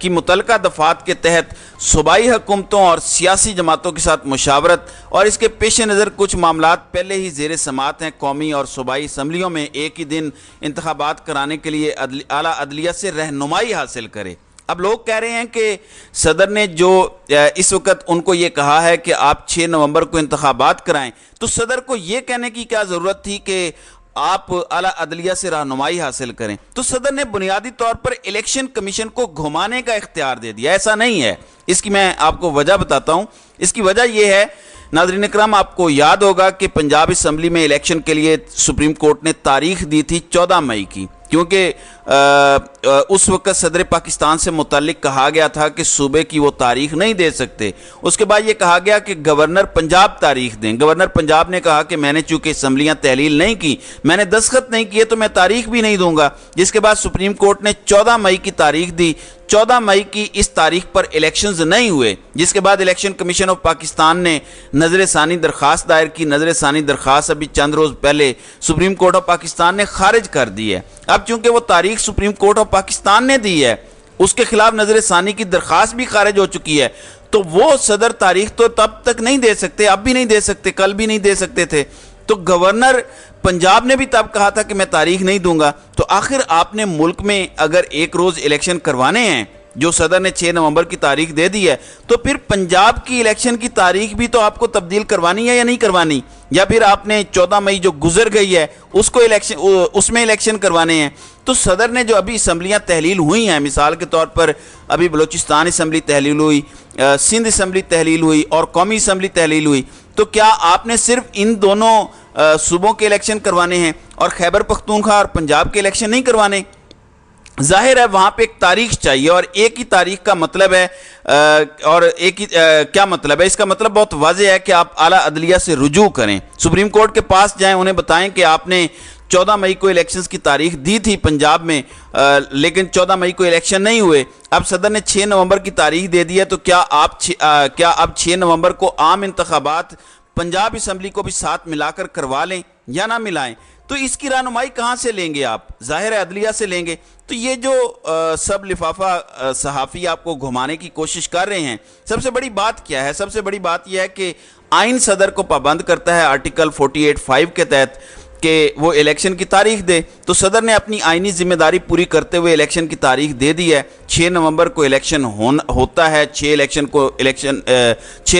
کی متعلقہ دفعات کے تحت صوبائی حکومتوں اور سیاسی جماعتوں کے ساتھ مشاورت اور اس کے پیش نظر کچھ معاملات پہلے ہی زیر سماعت ہیں۔ قومی اور صوبائی اسمبلیوں میں ایک ہی دن انتخابات کرانے کے لیے اعلیٰ عدلیہ سے رہنمائی حاصل کرے۔ اب لوگ کہہ رہے ہیں کہ صدر نے جو اس وقت ان کو یہ کہا ہے کہ آپ 6 نومبر کو انتخابات کرائیں، تو صدر کو یہ کہنے کی کیا ضرورت تھی کہ آپ اعلیٰ عدلیہ سے رہنمائی حاصل کریں؟ تو صدر نے بنیادی طور پر الیکشن کمیشن کو گھمانے کا اختیار دے دیا۔ ایسا نہیں ہے، اس کی میں آپ کو وجہ بتاتا ہوں۔ اس کی وجہ یہ ہے، ناظرین اکرام، آپ کو یاد ہوگا کہ پنجاب اسمبلی میں الیکشن کے لیے سپریم کورٹ نے تاریخ دی تھی 14 مئی کی، کیونکہ اس وقت صدر پاکستان سے متعلق کہا گیا تھا کہ صوبے کی وہ تاریخ نہیں دے سکتے۔ اس کے بعد یہ کہا گیا کہ گورنر پنجاب تاریخ دیں۔ گورنر پنجاب نے کہا کہ میں نے چونکہ اسمبلیاں تحلیل نہیں کی، میں نے دستخط نہیں کیے، تو میں تاریخ بھی نہیں دوں گا۔ جس کے بعد سپریم کورٹ نے 14 مئی کی تاریخ دی۔ 14 مئی کی اس تاریخ پر الیکشنز نہیں ہوئے، جس کے بعد الیکشن کمیشن آف پاکستان نے نظر ثانی درخواست دائر کی۔ نظر ثانی درخواست ابھی چند روز پہلے سپریم کورٹ آف پاکستان نے خارج کر دی ہے۔ اب چونکہ وہ تاریخ سپریم کورٹ آف پاکستان نے دی ہے، اس کے خلاف نظر ثانی کی درخواست بھی خارج ہو چکی ہے، تو وہ صدر تاریخ تو تب تک نہیں دے سکتے، اب بھی نہیں دے سکتے، کل بھی نہیں دے سکتے تھے۔ تو گورنر پنجاب نے بھی تب کہا تھا کہ میں تاریخ نہیں دوں گا۔ تو آخر آپ نے ملک میں اگر ایک روز الیکشن کروانے ہیں، جو صدر نے 6 نومبر کی تاریخ دے دی ہے، تو پھر پنجاب کی الیکشن کی تاریخ بھی تو آپ کو تبدیل کروانی ہے یا نہیں کروانی؟ یا پھر آپ نے 14 مئی جو گزر گئی ہے اس میں الیکشن کروانے ہیں؟ تو صدر نے جو ابھی اسمبلیاں تحلیل ہوئی ہیں، مثال کے طور پر ابھی بلوچستان اسمبلی تحلیل ہوئی، سندھ اسمبلی تحلیل ہوئی اور قومی اسمبلی تحلیل ہوئی، تو کیا آپ نے صرف ان دونوں صوبوں کے الیکشن کروانے ہیں اور خیبر پختونخوا اور پنجاب کے الیکشن نہیں کروانے؟ ظاہر ہے وہاں پہ ایک تاریخ چاہیے، اور ایک ہی تاریخ کا مطلب ہے، اور ایک ہی کیا مطلب ہے؟ اس کا مطلب بہت واضح ہے کہ آپ اعلیٰ عدلیہ سے رجوع کریں، سپریم کورٹ کے پاس جائیں، انہیں بتائیں کہ آپ نے 14 مئی کو الیکشنز کی تاریخ دی تھی پنجاب میں، لیکن 14 مئی کو الیکشن نہیں ہوئے۔ اب صدر نے 6 نومبر کی تاریخ دے دی ہے، تو کیا اب 6 نومبر کو عام انتخابات پنجاب اسمبلی کو بھی ساتھ ملا کر کروا لیں یا نہ ملائیں؟ تو اس کی رہنمائی کہاں سے لیں گے آپ؟ ظاہر ہے عدلیہ سے لیں گے۔ تو یہ جو سب لفافہ صحافی آپ کو گھمانے کی کوشش کر رہے ہیں، سب سے بڑی بات کیا ہے؟ سب سے بڑی بات یہ ہے کہ آئین صدر کو پابند کرتا ہے آرٹیکل 48(5) کے تحت کہ وہ الیکشن کی تاریخ دے۔ تو صدر نے اپنی آئینی ذمہ داری پوری کرتے ہوئے الیکشن کی تاریخ دے دی ہے۔ 6 نومبر کو الیکشن ہوتا ہے، 6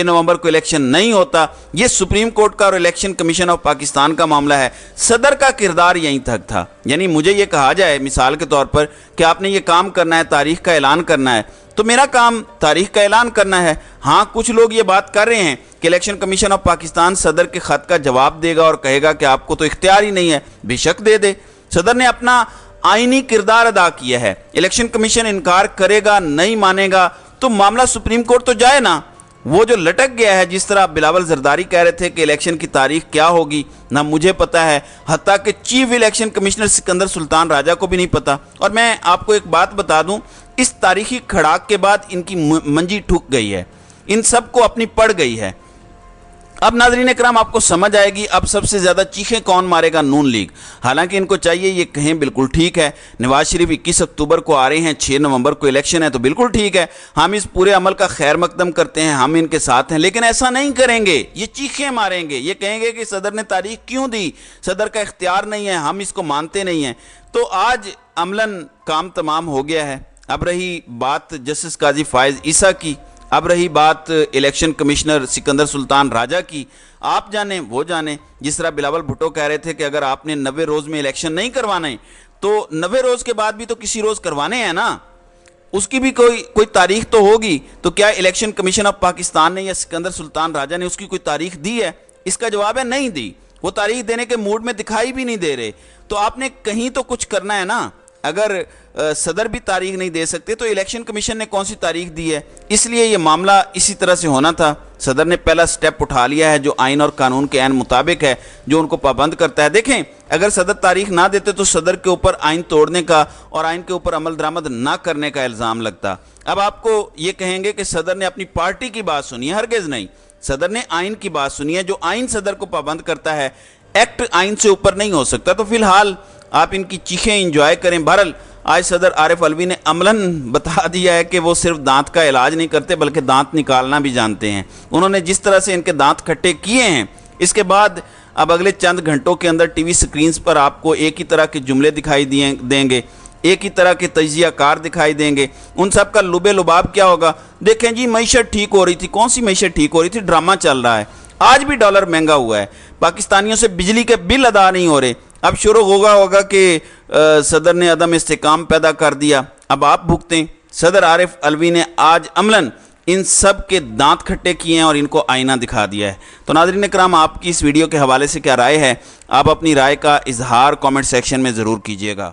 نومبر کو الیکشن نہیں ہوتا۔ یہ سپریم کورٹ کا اور الیکشن کمیشن آف پاکستان کا معاملہ ہے۔ صدر کا کردار یہیں تک تھا، یعنی مجھے یہ کہا جائے مثال کے طور پر کہ آپ نے یہ کام کرنا ہے، تاریخ کا اعلان کرنا ہے، تو میرا کام تاریخ کا اعلان کرنا ہے۔ ہاں، کچھ لوگ یہ بات کر رہے ہیں کہ الیکشن کمیشن آف پاکستان صدر کے خط کا جواب دے گا اور کہے گا کہ آپ کو تو اختیار ہی نہیں ہے۔ بے شک دے دے، صدر نے اپنا آئینی کردار ادا کیا ہے۔ الیکشن کمیشن انکار کرے گا، نہیں مانے گا، تو معاملہ سپریم کورٹ تو جائے نا۔ وہ جو لٹک گیا ہے، جس طرح بلاول زرداری کہہ رہے تھے کہ الیکشن کی تاریخ کیا ہوگی، نہ مجھے پتا ہے، حتیٰ کہ چیف الیکشن کمشنر سکندر سلطان راجہ کو بھی نہیں پتا۔ اور میں آپ کو ایک بات بتا دوں، اس تاریخی کھڑاک کے بعد ان کی منجی ٹھک گئی ہے، ان سب کو اپنی پڑ گئی ہے۔ اب ناظرین اکرام، آپ کو سمجھ آئے گی اب سب سے زیادہ چیخیں کون مارے گا؟ نون لیگ۔ حالانکہ ان کو چاہیے یہ کہیں بالکل ٹھیک ہے، نواز شریف 21 اکتوبر کو آ رہے ہیں، 6 نومبر کو الیکشن ہے، تو بالکل ٹھیک ہے، ہم اس پورے عمل کا خیر مقدم کرتے ہیں، ہم ان کے ساتھ ہیں۔ لیکن ایسا نہیں کریں گے، یہ چیخیں ماریں گے، یہ کہیں گے کہ صدر نے تاریخ کیوں دی، صدر کا اختیار نہیں ہے، ہم اس کو مانتے نہیں ہیں۔ تو آج عملاً کام تمام ہو گیا ہے۔ اب رہی بات جسٹس قاضی فائز عیسیٰ کی، اب رہی بات الیکشن کمشنر سکندر سلطان راجہ کی، آپ جانیں وہ جانیں۔ جس طرح بلاول بھٹو کہہ رہے تھے کہ اگر آپ نے 90 روز میں الیکشن نہیں کروانے، تو 90 روز کے بعد بھی تو کسی روز کروانے ہیں نا، اس کی بھی کوئی تاریخ تو ہوگی۔ تو کیا الیکشن کمیشن آف پاکستان نے یا سکندر سلطان راجہ نے اس کی کوئی تاریخ دی ہے؟ اس کا جواب ہے نہیں دی، وہ تاریخ دینے کے موڈ میں دکھائی بھی نہیں دے رہے۔ تو آپ نے کہیں تو کچھ کرنا ہے نا۔ اگر صدر بھی تاریخ نہیں دے سکتے تو الیکشن کمیشن نے کون سی تاریخ دی ہے؟ اس لیے یہ معاملہ اسی طرح سے ہونا تھا۔ صدر نے پہلا سٹیپ اٹھا لیا ہے جو آئین اور قانون کے عین مطابق ہے، جو ان کو پابند کرتا ہے۔ دیکھیں، اگر صدر تاریخ نہ دیتے تو صدر کے اوپر آئین توڑنے کا اور آئین کے اوپر عمل درآمد نہ کرنے کا الزام لگتا۔ اب آپ کو یہ کہیں گے کہ صدر نے اپنی پارٹی کی بات سنی ہے، ہرگز نہیں۔ صدر نے آئین کی بات سنی ہے، جو آئین صدر کو پابند کرتا ہے، ایکٹ آئین سے اوپر نہیں ہو سکتا۔ تو فی الحال آپ ان کی چیخیں انجوائے کریں۔ بہرحال آج صدر عارف الوی نے عملاً بتا دیا ہے کہ وہ صرف دانت کا علاج نہیں کرتے بلکہ دانت نکالنا بھی جانتے ہیں۔ انہوں نے جس طرح سے ان کے دانت کھٹے کیے ہیں، اس کے بعد اب اگلے چند گھنٹوں کے اندر ٹی وی سکرینز پر آپ کو ایک ہی طرح کے جملے دکھائی دیں گے، ایک ہی طرح کے تجزیہ کار دکھائی دیں گے۔ ان سب کا لب لباب کیا ہوگا؟ دیکھیں جی معیشت ٹھیک ہو رہی تھی۔ کون سی معیشت ٹھیک ہو رہی تھی؟ ڈرامہ چل رہا ہے۔ آج بھی ڈالر مہنگا ہوا ہے، پاکستانیوں سے بجلی کے بل ادا نہیں ہو رہے۔ اب شروع ہوگا کہ صدر نے عدم استحکام پیدا کر دیا، اب آپ بھگتیں۔ صدر عارف الوی نے آج عملاً ان سب کے دانت کھٹے کیے ہیں اور ان کو آئینہ دکھا دیا ہے۔ تو ناظرین اکرام، آپ کی اس ویڈیو کے حوالے سے کیا رائے ہے؟ آپ اپنی رائے کا اظہار کامنٹ سیکشن میں ضرور کیجیے گا۔